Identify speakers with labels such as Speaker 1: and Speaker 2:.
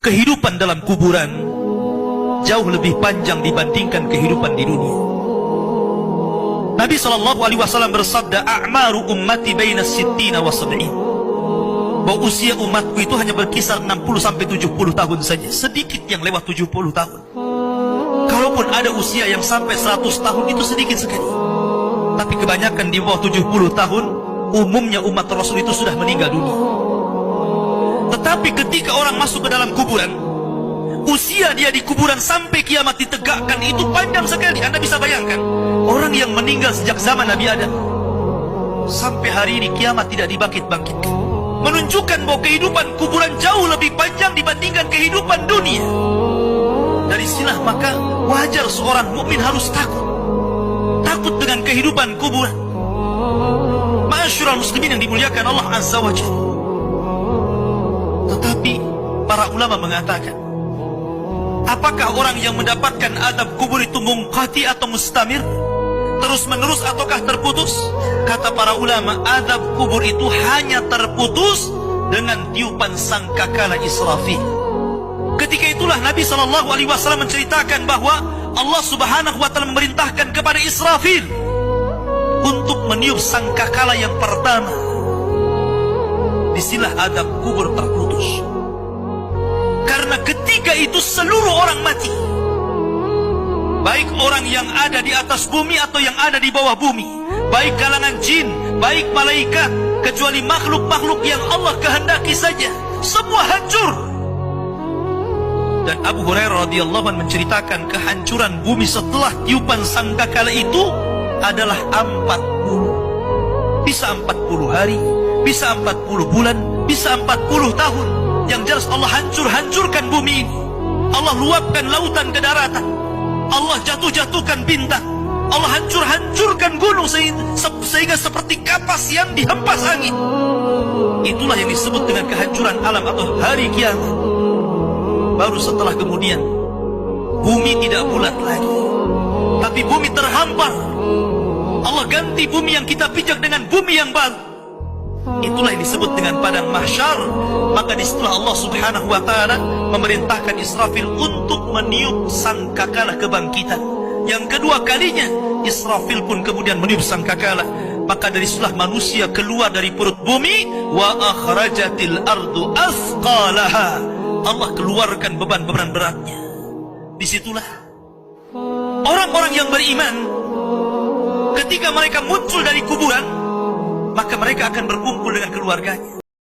Speaker 1: kehidupan dalam kuburan jauh lebih panjang dibandingkan kehidupan di dunia. Nabi SAW bersabda, a'maru ummati baina sittina wa sab'in, bahwa usia umatku itu hanya berkisar 60-70 tahun saja. Sedikit yang lewat 70 tahun. Kalaupun ada usia yang sampai 100 tahun, itu sedikit sekali. Tapi kebanyakan di bawah 70 tahun, umumnya umat Rasul itu sudah meninggal dunia. Tetapi ketika orang masuk ke dalam kuburan, usia dia di kuburan sampai kiamat ditegakkan itu panjang sekali. Anda bisa bayangkan, orang yang meninggal sejak zaman Nabi Adam sampai hari ini kiamat tidak dibangkit-bangkitkan, menunjukkan bahwa kehidupan kuburan jauh lebih panjang dibandingkan kehidupan dunia. Dari sinilah maka wajar seorang mukmin harus takut dengan kehidupan kuburan. Ma'asyiral muslimin yang dimuliakan Allah Azza wa Jalla. Tetapi para ulama mengatakan, apakah orang yang mendapatkan azab kubur itu munqati atau mustamir, terus menerus ataukah terputus? Kata para ulama, azab kubur itu hanya terputus dengan tiupan sangkakala Israfil. Ketika itulah Nabi SAW menceritakan bahwa Allah Subhanahu wa Ta'ala memerintahkan kepada Israfil untuk meniup sangkakala yang pertama. Disinilah azab kubur terputus. Karena ketika itu seluruh orang mati, baik orang yang ada di atas bumi atau yang ada di bawah bumi, baik kalangan jin, baik malaikat, kecuali makhluk-makhluk yang Allah kehendaki saja, semua hancur. Dan Abu Hurairah radhiyallahu anhu menceritakan kehancuran bumi setelah tiupan sangkakala itu adalah 40. Bisa 40 hari, bisa 40 bulan, bisa 40 tahun. Yang jelas Allah hancurkan bumi ini. Allah luapkan lautan ke daratan. Allah jatuhkan bintang. Allah hancurkan gunung sehingga seperti kapas yang dihempas angin. Itulah yang disebut dengan kehancuran alam atau hari kiamat. Baru setelah kemudian bumi tidak bulat lagi, tapi bumi terhampar. Allah ganti bumi yang kita pijak dengan bumi yang baru. Itulah yang disebut dengan padang mahsyar. Maka disitulah Allah Subhanahu wa Ta'ala memerintahkan Israfil untuk meniup sangkakala kebangkitan. Yang kedua kalinya Israfil pun kemudian meniup sangkakala. Maka dari situlah manusia keluar dari perut bumi. Wa akhrajatil ardu athqalaha. Allah keluarkan beban-beban beratnya. Disitulah orang-orang yang beriman, ketika mereka muncul dari kuburan, maka mereka akan berkumpul dengan keluarganya.